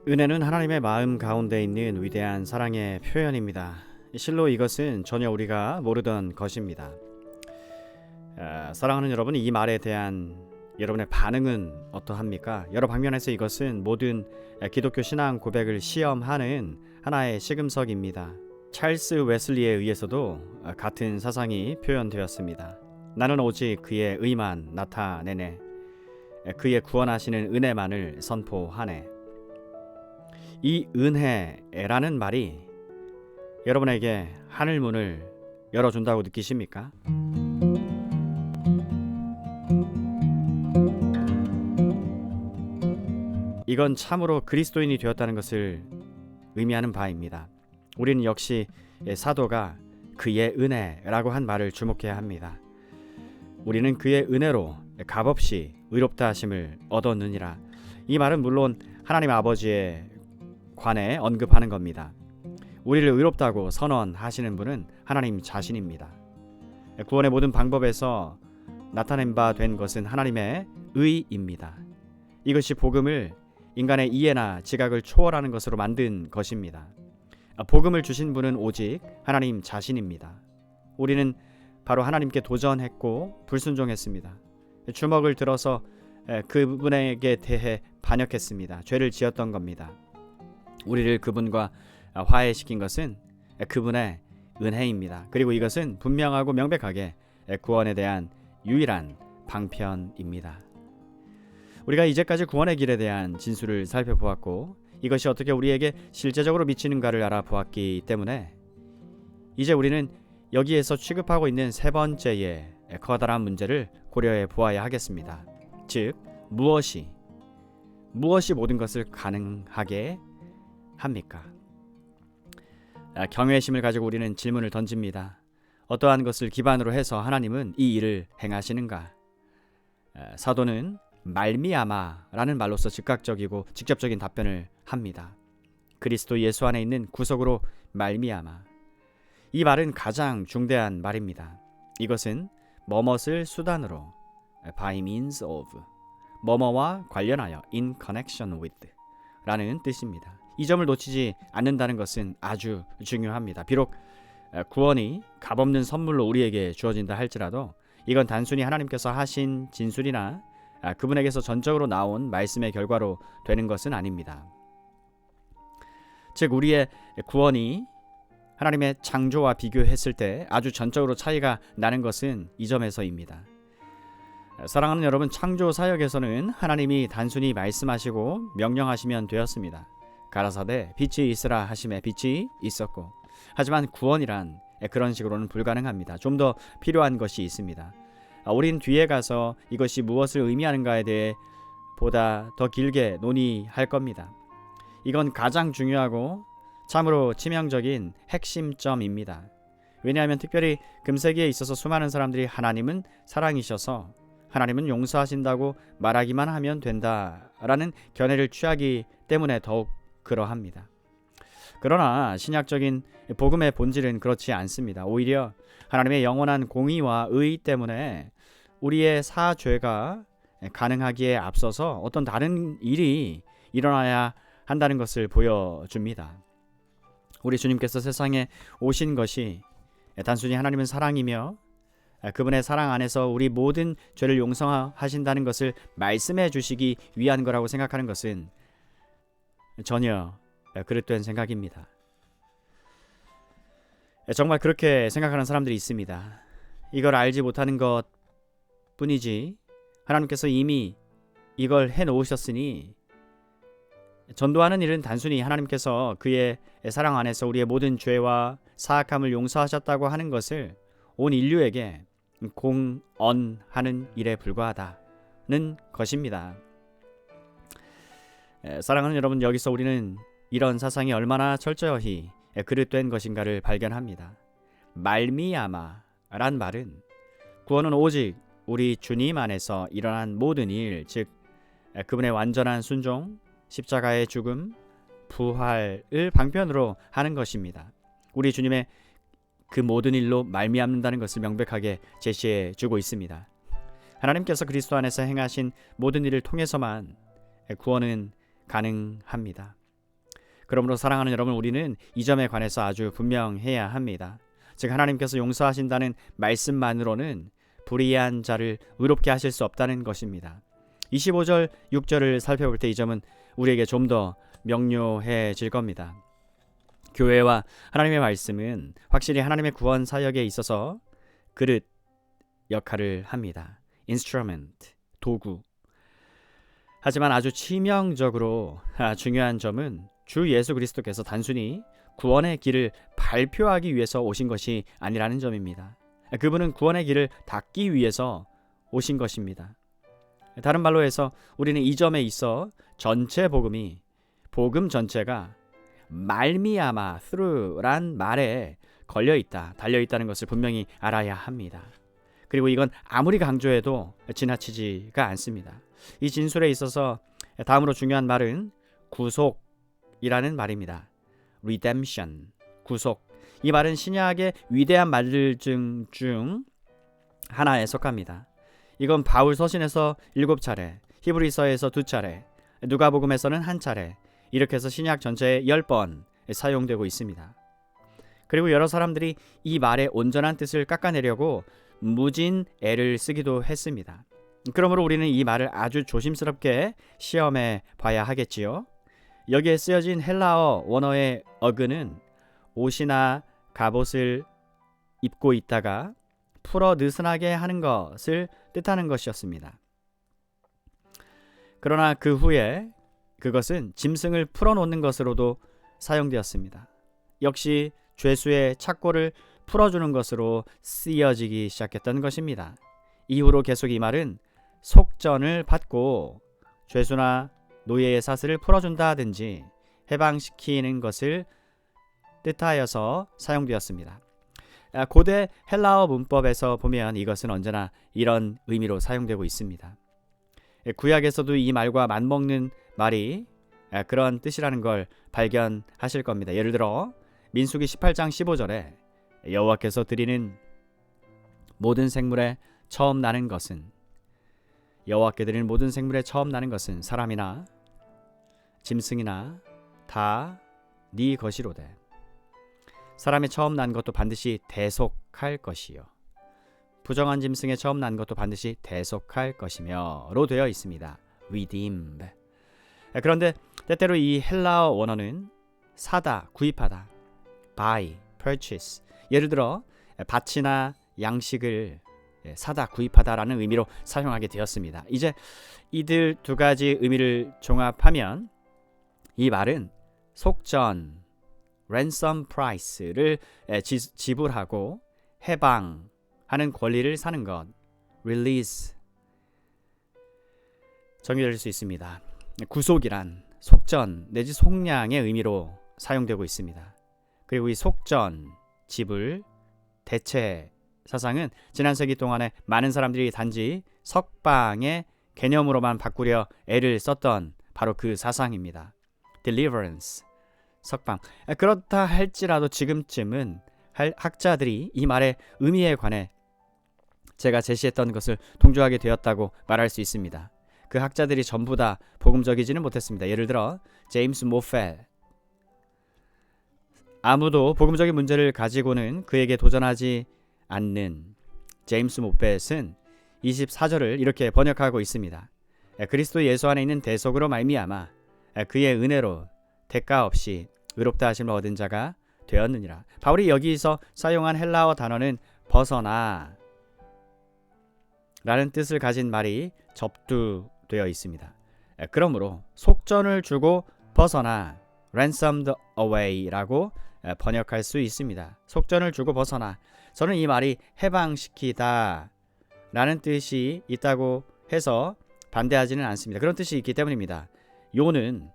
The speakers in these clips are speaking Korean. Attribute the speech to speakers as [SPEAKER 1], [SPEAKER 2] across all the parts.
[SPEAKER 1] 은혜는 하나님의 마음 가운데 있는 위대한 사랑의 표현입니다. 실로 이것은 전혀 우리가 모르던 것입니다. 사랑하는 여러분, 이 말에 대한 여러분의 반응은 어떠합니까? 여러 방면에서 이것은 모든 기독교 신앙 고백을 시험하는 하나의 시금석입니다. 찰스 웨슬리에 의해서도 같은 사상이 표현되었습니다. 나는 오직 그의 의만 나타내네. 그의 구원하시는 은혜만을 선포하네. 이 은혜라는 말이 여러분에게 하늘문을 열어준다고 느끼십니까? 이건 참으로 그리스도인이 되었다는 것을 의미하는 바입니다. 우리는 역시 사도가 그의 은혜라고 한 말을 주목해야 합니다. 우리는 그의 은혜로 값없이 의롭다 하심을 얻었느니라. 이 말은 물론 하나님 아버지의 관해 언급하는 겁니다. 우리를 의롭다고 선언하시는 분은 하나님 자신입니다. 구원의 모든 방법에서 나타낸 바 된 것은 하나님의 의입니다. 이것이 복음을 인간의 이해나 지각을 초월하는 것으로 만든 것입니다. 복음을 주신 분은 오직 하나님 자신입니다. 우리는 바로 하나님께 도전했고 불순종했습니다. 주먹을 들어서 그분에게 대해 반역했습니다. 죄를 지었던 겁니다. 우리를 그분과 화해시킨 것은 그분의 은혜입니다. 그리고 이것은 분명하고 명백하게 구원에 대한 유일한 방편입니다. 우리가 이제까지 구원의 길에 대한 진술을 살펴보았고 이것이 어떻게 우리에게 실제적으로 미치는가를 알아보았기 때문에 이제 우리는 여기에서 취급하고 있는 세 번째의 커다란 문제를 고려해 보아야 하겠습니다. 즉 무엇이 모든 것을 가능하게 합니까? 경외심을 가지고 우리는 질문을 던집니다. 어떠한 것을 기반으로 해서 하나님은 이 일을 행하시는가? 사도는 말미암아라는 말로서 즉각적이고 직접적인 답변을 합니다. 그리스도 예수 안에 있는 구속으로 말미암아. 이 말은 가장 중대한 말입니다. 이것은 뭐뭇을 수단으로 by means of, 뭐뭐와 관련하여 in connection with 라는 뜻입니다. 이 점을 놓치지 않는다는 것은 아주 중요합니다. 비록 구원이 값없는 선물로 우리에게 주어진다 할지라도 이건 단순히 하나님께서 하신 진술이나 그분에게서 전적으로 나온 말씀의 결과로 되는 것은 아닙니다. 즉 우리의 구원이 하나님의 창조와 비교했을 때 아주 전적으로 차이가 나는 것은 이 점에서입니다. 사랑하는 여러분, 창조 사역에서는 하나님이 단순히 말씀하시고 명령하시면 되었습니다. 가라사대 빛이 있으라 하심에 빛이 있었고, 하지만 구원이란 그런 식으로는 불가능합니다. 좀 더 필요한 것이 있습니다. 우린 뒤에 가서 이것이 무엇을 의미하는가에 대해 보다 더 길게 논의할 겁니다. 이건 가장 중요하고 참으로 치명적인 핵심점입니다. 왜냐하면 특별히 금세기에 있어서 수많은 사람들이 하나님은 사랑이셔서 하나님은 용서하신다고 말하기만 하면 된다라는 견해를 취하기 때문에 더욱 그러합니다. 그러나 신약적인 복음의 본질은 그렇지 않습니다. 오히려 하나님의 영원한 공의와 의 때문에 우리의 사죄가 가능하기에 앞서서 어떤 다른 일이 일어나야 한다는 것을 보여줍니다. 우리 주님께서 세상에 오신 것이 단순히 하나님은 사랑이며 그분의 사랑 안에서 우리 모든 죄를 용서하신다는 것을 말씀해 주시기 위한 거라고 생각하는 것은 전혀 그릇된 생각입니다. 정말 그렇게 생각하는 사람들이 있습니다. 이걸 알지 못하는 것 뿐이지 하나님께서 이미 이걸 해놓으셨으니 전도하는 일은 단순히 하나님께서 그의 사랑 안에서 우리의 모든 죄와 사악함을 용서하셨다고 하는 것을 온 인류에게 공언하는 일에 불과하다는 것입니다. 사랑하는 여러분, 여기서 우리는 이런 사상이 얼마나 철저히 그릇된 것인가를 발견합니다. 말미암아란 말은 구원은 오직 우리 주님 안에서 일어난 모든 일, 즉 그분의 완전한 순종, 십자가의 죽음, 부활을 방편으로 하는 것입니다. 우리 주님의 그 모든 일로 말미암는다는 것을 명백하게 제시해 주고 있습니다. 하나님께서 그리스도 안에서 행하신 모든 일을 통해서만 구원은 가능합니다. 그러므로 사랑하는 여러분, 우리는 이 점에 관해서 아주 분명해야 합니다. 즉 하나님께서 용서하신다는 말씀만으로는 불의한 자를 의롭게 하실 수 없다는 것입니다. 25절 6절을 살펴볼 때 이 점은 우리에게 좀 더 명료해질 겁니다. 교회와 하나님의 말씀은 확실히 하나님의 구원 사역에 있어서 그릇 역할을 합니다. instrument, 도구. 하지만 아주 치명적으로 중요한 점은 주 예수 그리스도께서 단순히 구원의 길을 발표하기 위해서 오신 것이 아니라는 점입니다. 그분은 구원의 길을 닫기 위해서 오신 것입니다. 다른 말로 해서 우리는 이 점에 있어 전체 복음이, 복음 전체가 말미암아, through란 말에 걸려있다, 달려있다는 것을 분명히 알아야 합니다. 그리고 이건 아무리 강조해도 지나치지가 않습니다. 이 진술에 있어서 다음으로 중요한 말은 구속이라는 말입니다. redemption, 구속. 이 말은 신약의 위대한 말들 중 하나에 속합니다. 이건 바울 서신에서 7차례, 히브리서에서 2차례, 누가복음에서는 1차례, 이렇게 해서 신약 전체에 10번 사용되고 있습니다. 그리고 여러 사람들이 이 말의 온전한 뜻을 깎아내려고 무진 애를 쓰기도 했습니다. 그러므로 우리는 이 말을 아주 조심스럽게 시험해 봐야 하겠지요. 여기에 쓰여진 헬라어 원어의 어근은 옷이나 갑옷을 입고 있다가 풀어 느슨하게 하는 것을 뜻하는 것이었습니다. 그러나 그 후에 그것은 짐승을 풀어놓는 것으로도 사용되었습니다. 역시 죄수의 착고를 풀어주는 것으로 쓰여지기 시작했던 것입니다. 이후로 계속 이 말은 속전을 받고 죄수나 노예의 사슬을 풀어준다든지 해방시키는 것을 뜻하여서 사용되었습니다. 고대 헬라어 문법에서 보면 이것은 언제나 이런 의미로 사용되고 있습니다. 구약에서도 이 말과 맞먹는 말이 그런 뜻이라는 걸 발견하실 겁니다. 예를 들어 민수기 18장 15절에 여호와께서 드리는 모든 생물에 처음 나는 것은, 여호와께 드리는 모든 생물에 처음 나는 것은 사람이나 짐승이나 다 네 것이로되 사람의 처음 난 것도 반드시 대속할 것이요 부정한 짐승의 처음 난 것도 반드시 대속할 것이며로 되어 있습니다. redeemed. 그런데 때때로 이 헬라어 원어는 사다, 구입하다, buy, purchase. 예를 들어 밭이나 양식을 사다, 구입하다라는 의미로 사용하게 되었습니다. 이제 이들 두 가지 의미를 종합하면 이 말은 속전, ransom price를 지불하고 해방하는 권리를 사는 것, release, 정의될 수 있습니다. 구속이란 속전 내지 속량의 의미로 사용되고 있습니다. 그리고 이 속전, 지불, 대체 사상은 지난 세기 동안에 많은 사람들이 단지 석방의 개념으로만 바꾸려 애를 썼던 바로 그 사상입니다. deliverance, 석방. 그렇다 할지라도 지금쯤은 학자들이 이 말의 의미에 관해 제가 제시했던 것을 동조하게 되었다고 말할 수 있습니다. 그 학자들이 전부 다 복음적이지는 못했습니다. 예를 들어 제임스 모펫. 아무도 복음적인 문제를 가지고는 그에게 도전하지 않는 제임스 모펫은 24절을 이렇게 번역하고 있습니다. 그리스도 예수 안에 있는 대속으로 말미암아 그의 은혜로 대가 없이 의롭다 하심을 얻은 자가 되었느니라. 바울이 여기서 사용한 헬라어 단어는 벗어나 라는 뜻을 가진 말이 접두되어 있습니다. 그러므로 속전을 주고 벗어나, ransomed away라고 번역할 수 있습니다. 속전을 주고 벗어나. 저는 이 말이 해방시키다 라는 뜻이 있다고 해서 반대하지는 않습니다. 그런 뜻이 있기 때문입니다. 요는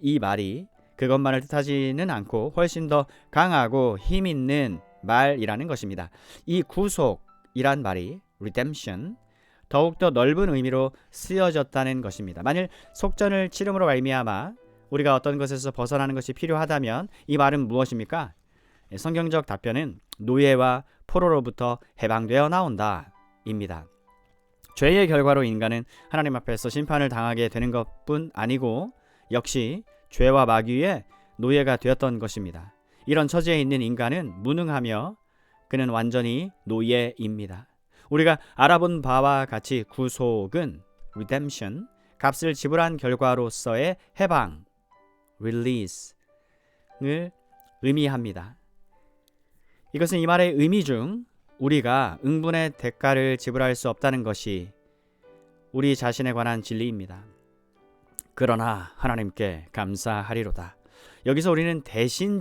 [SPEAKER 1] 이 말이 그것만을 뜻하지는 않고 훨씬 더 강하고 힘있는 말이라는 것입니다. 이 구속이란 말이 redemption, 더욱더 넓은 의미로 쓰여졌다는 것입니다. 만일 속전을 치름으로 말미암아 우리가 어떤 것에서 벗어나는 것이 필요하다면 이 말은 무엇입니까? 성경적 답변은 노예와 포로로부터 해방되어 나온다 입니다. 죄의 결과로 인간은 하나님 앞에서 심판을 당하게 되는 것뿐 아니고 역시 죄와 마귀의 노예가 되었던 것입니다. 이런 처지에 있는 인간은 무능하며 그는 완전히 노예입니다. 우리가 알아본 바와 같이 구속은 redemption, 값을 지불한 결과로서의 해방, release를 의미합니다. 이것은 이 말의 의미 중 우리가 응분의 대가를 지불할 수 없다는 것이 우리 자신에 관한 진리입니다. 그러나 하나님께 감사하리로다. 여기서 우리는 대신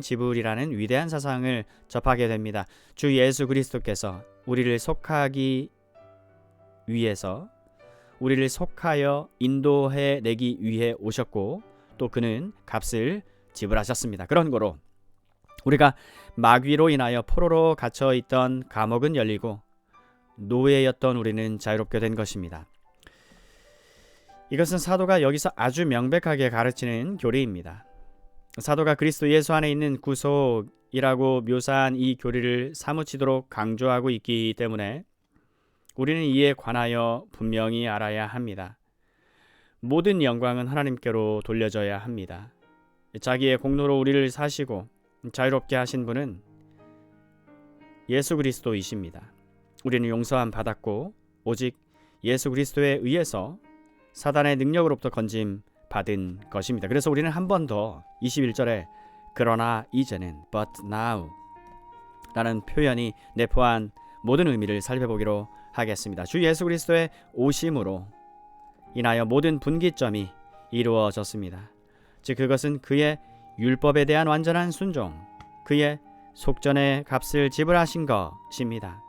[SPEAKER 1] 지불이라는 위대한 사상을 접하게 됩니다. 주 예수 그리스도께서 우리를 속하기 위해서 우리를 속하여 인도해 내기 위해 오셨고 또 그는 값을 지불하셨습니다. 그런 거로 우리가 마귀로 인하여 포로로 갇혀 있던 감옥은 열리고 노예였던 우리는 자유롭게 된 것입니다. 이것은 사도가 여기서 아주 명백하게 가르치는 교리입니다. 사도가 그리스도 예수 안에 있는 구속이라고 묘사한 이 교리를 사무치도록 강조하고 있기 때문에 우리는 이에 관하여 분명히 알아야 합니다. 모든 영광은 하나님께로 돌려져야 합니다. 자기의 공로로 우리를 사시고 자유롭게 하신 분은 예수 그리스도이십니다. 우리는 용서함 받았고 오직 예수 그리스도에 의해서 사단의 능력으로부터 건짐 받은 것입니다. 그래서 우리는 한 번 더 21절에 그러나 이제는 but now 라는 표현이 내포한 모든 의미를 살펴보기로 하겠습니다. 주 예수 그리스도의 오심으로 인하여 모든 분기점이 이루어졌습니다. 즉 그것은 그의 율법에 대한 완전한 순종, 그의 속전의 값을 지불하신 것입니다.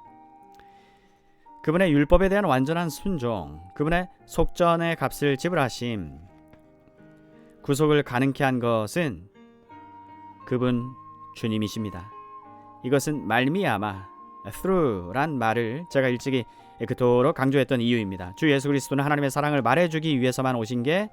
[SPEAKER 1] 그분의 율법에 대한 완전한 순종, 그분의 속전의 값을 지불하심, 구속을 가능케 한 것은 그분 주님이십니다. 이것은 말미암아 through란 말을 제가 일찍이 그토록 강조했던 이유입니다. 주 예수 그리스도는 하나님의 사랑을 말해주기 위해서만 오신 게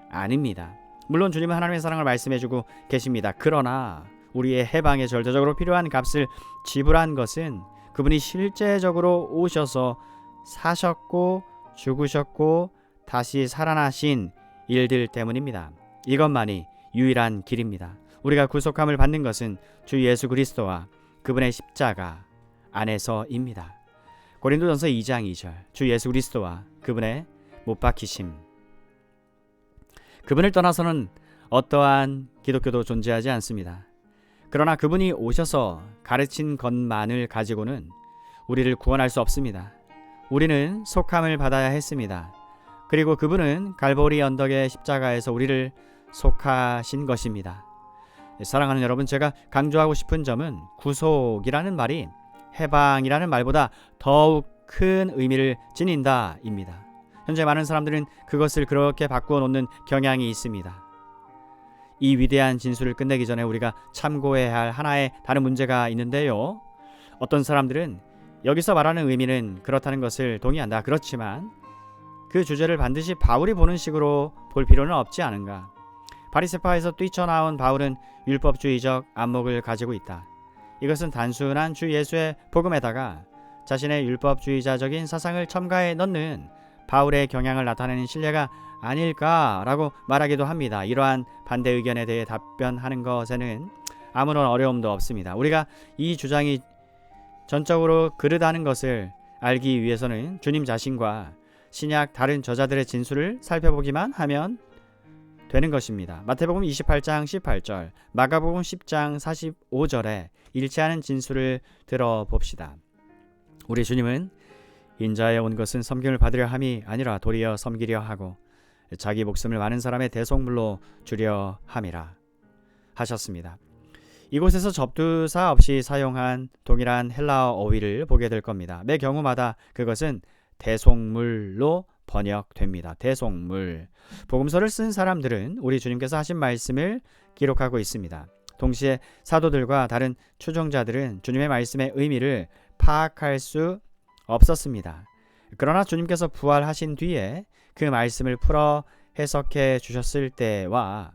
[SPEAKER 1] 아닙니다. 물론 주님은 하나님의 사랑을 말씀해주고 계십니다. 그러나 우리의 해방에 절대적으로 필요한 값을 지불한 것은 그분이 실제적으로 오셔서 사셨고 죽으셨고 다시 살아나신 일들 때문입니다. 이것만이 유일한 길입니다. 우리가 구속함을 받는 것은 주 예수 그리스도와 그분의 십자가 안에서입니다. 고린도전서 2장 2절 주 예수 그리스도와 그분의 못 박히심, 그분을 떠나서는 어떠한 기독교도 존재하지 않습니다. 그러나 그분이 오셔서 가르친 것만을 가지고는 우리를 구원할 수 없습니다. 우리는 속함을 받아야 했습니다. 그리고 그분은 갈보리 언덕의 십자가에서 우리를 속하신 것입니다. 사랑하는 여러분, 제가 강조하고 싶은 점은 구속이라는 말이 해방이라는 말보다 더욱 큰 의미를 지닌다입니다. 현재 많은 사람들은 그것을 그렇게 바꾸어 놓는 경향이 있습니다. 이 위대한 진술을 끝내기 전에 우리가 참고해야 할 하나의 다른 문제가 있는데요. 어떤 사람들은 여기서 말하는 의미는 그렇다는 것을 동의한다. 그렇지만 그 주제를 반드시 바울이 보는 식으로 볼 필요는 없지 않은가. 바리새파에서 뛰쳐나온 바울은 율법주의적 안목을 가지고 있다. 이것은 단순한 주 예수의 복음에다가 자신의 율법주의자적인 사상을 첨가해 넣는 바울의 경향을 나타내는 신뢰가 아닐까라고 말하기도 합니다. 이러한 반대 의견에 대해 답변하는 것에는 아무런 어려움도 없습니다. 우리가 이 주장이 전적으로 그르다는 것을 알기 위해서는 주님 자신과 신약 다른 저자들의 진술을 살펴보기만 하면 되는 것입니다. 마태복음 28장 18절, 마가복음 10장 45절에 일치하는 진술을 들어봅시다. 우리 주님은 인자에 온 것은 섬김을 받으려 함이 아니라 도리어 섬기려 하고 자기 목숨을 많은 사람의 대속물로 주려 함이라 하셨습니다. 이곳에서 접두사 없이 사용한 동일한 헬라어 어휘를 보게 될 겁니다. 매 경우마다 그것은 대속물로 번역됩니다. 대속물. 복음서를 쓴 사람들은 우리 주님께서 하신 말씀을 기록하고 있습니다. 동시에 사도들과 다른 추종자들은 주님의 말씀의 의미를 파악할 수 없었습니다. 그러나 주님께서 부활하신 뒤에 그 말씀을 풀어 해석해 주셨을 때와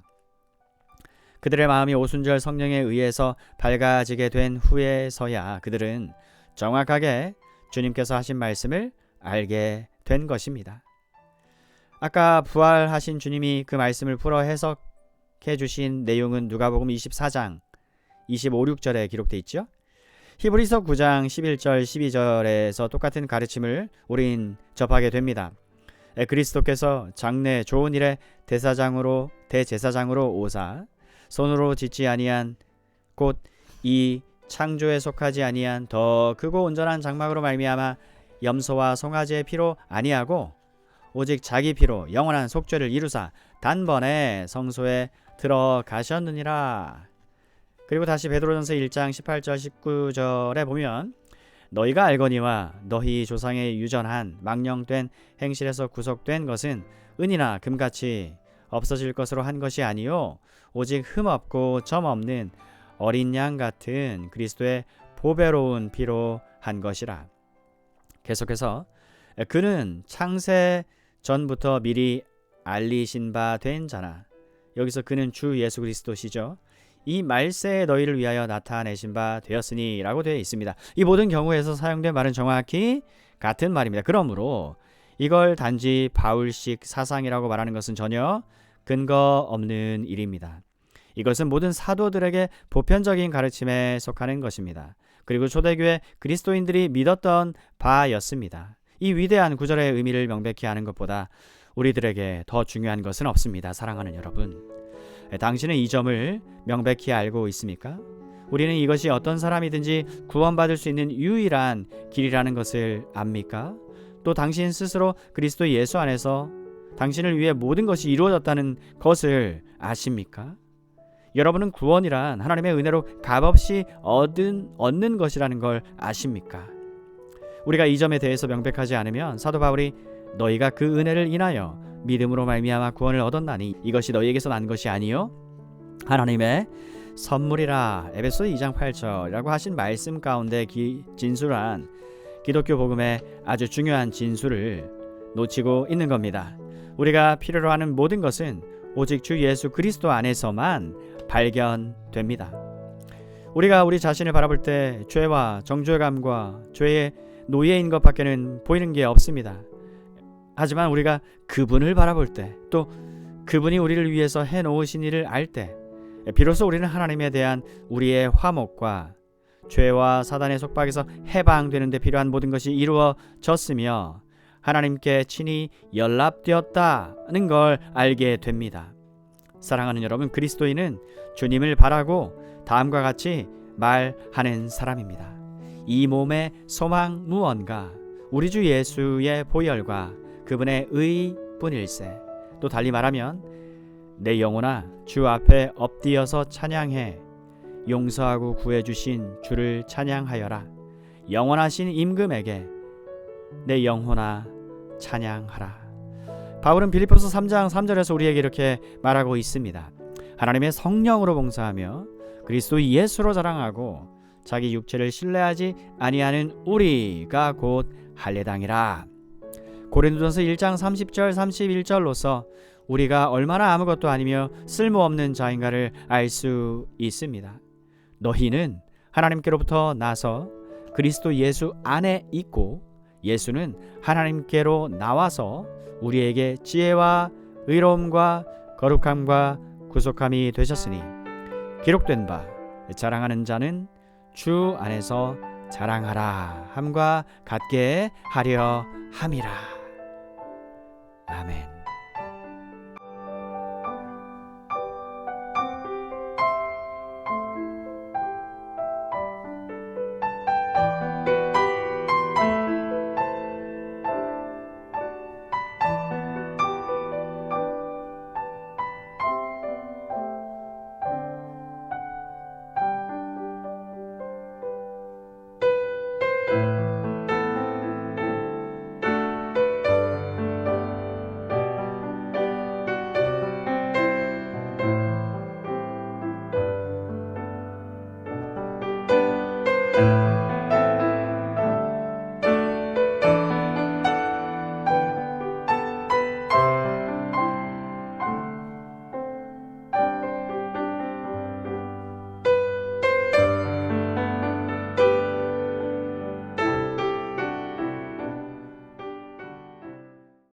[SPEAKER 1] 그들의 마음이 오순절 성령에 의해서 밝아지게 된 후에서야 그들은 정확하게 주님께서 하신 말씀을 알게 된 것입니다. 아까 부활하신 주님이 그 말씀을 풀어 주신 내용은 누가복음 24장 25, 6절에 기록되어 있죠. 히브리서 9장 11절 12절에서 똑같은 가르침을 우린 접하게 됩니다. 그리스도께서 장래 좋은 일에 대제사장으로 오사 손으로 짓지 아니한 곧 이 창조에 속하지 아니한 더 크고 온전한 장막으로 말미암아 염소와 송아지의 피로 아니하고 오직 자기 피로 영원한 속죄를 이루사 단번에 성소에 들어가셨느니라. 그리고 다시 베드로전서 1장 18절 19절에 보면 너희가 알거니와 너희 조상의 유전한 망령된 행실에서 구속된 것은 은이나 금같이 없어질 것으로 한 것이 아니요 오직 흠없고 점없는 어린 양 같은 그리스도의 보배로운 피로 한 것이라. 계속해서 그는 창세 전부터 미리 알리신 바 된 자나, 여기서 그는 주 예수 그리스도시죠. 이 말세에 너희를 위하여 나타내신 바 되었으니 라고 되어 있습니다. 이 모든 경우에서 사용된 말은 정확히 같은 말입니다. 그러므로 이걸 단지 바울식 사상이라고 말하는 것은 전혀 근거 없는 일입니다. 이것은 모든 사도들에게 보편적인 가르침에 속하는 것입니다. 그리고 초대교회 그리스도인들이 믿었던 바였습니다. 이 위대한 구절의 의미를 명백히 하는 것보다 우리들에게 더 중요한 것은 없습니다. 사랑하는 여러분, 당신은 이 점을 명백히 알고 있습니까? 우리는 이것이 어떤 사람이든지 구원받을 수 있는 유일한 길이라는 것을 압니까? 또 당신 스스로 그리스도 예수 안에서 당신을 위해 모든 것이 이루어졌다는 것을 아십니까? 여러분은 구원이란 하나님의 은혜로 값없이 얻는 것이라는 걸 아십니까? 우리가 이 점에 대해서 명백하지 않으면 사도 바울이 너희가 그 은혜를 인하여 믿음으로 말미암아 구원을 얻었나니 이것이 너희에게서 난 것이 아니요 하나님의 선물이라 에베소 2장 8절이라고 하신 말씀 가운데 진술한 기독교 복음의 아주 중요한 진술을 놓치고 있는 겁니다. 우리가 필요로 하는 모든 것은 오직 주 예수 그리스도 안에서만 발견됩니다. 우리가 우리 자신을 바라볼 때 죄와 정죄감과 죄의 노예인 것밖에는 보이는 게 없습니다. 하지만 우리가 그분을 바라볼 때, 또 그분이 우리를 위해서 해놓으신 일을 알 때 비로소 우리는 하나님에 대한 우리의 화목과 죄와 사단의 속박에서 해방되는 데 필요한 모든 것이 이루어졌으며 하나님께 친히 연락되었다는 걸 알게 됩니다. 사랑하는 여러분, 그리스도인은 주님을 바라고 다음과 같이 말하는 사람입니다. 이 몸의 소망 무언가 우리 주 예수의 보혈과 그분의 의뿐일세. 또 달리 말하면 내 영혼아 주 앞에 엎드려서 찬양해 용서하고 구해주신 주를 찬양하여라. 영원하신 임금에게 내 영혼아 찬양하라. 바울은 빌립보서 3장 3절에서 우리에게 이렇게 말하고 있습니다. 하나님의 성령으로 봉사하며 그리스도 예수로 자랑하고 자기 육체를 신뢰하지 아니하는 우리가 곧 할례당이라. 고린도전서 1장 30절 31절로서 우리가 얼마나 아무것도 아니며 쓸모없는 자인가를 알 수 있습니다. 너희는 하나님께로부터 나서 그리스도 예수 안에 있고 예수는 하나님께로 나와서 우리에게 지혜와 의로움과 거룩함과 구속함이 되셨으니 기록된 바 자랑하는 자는 주 안에서 자랑하라 함과 같게 하려 함이라. 아멘.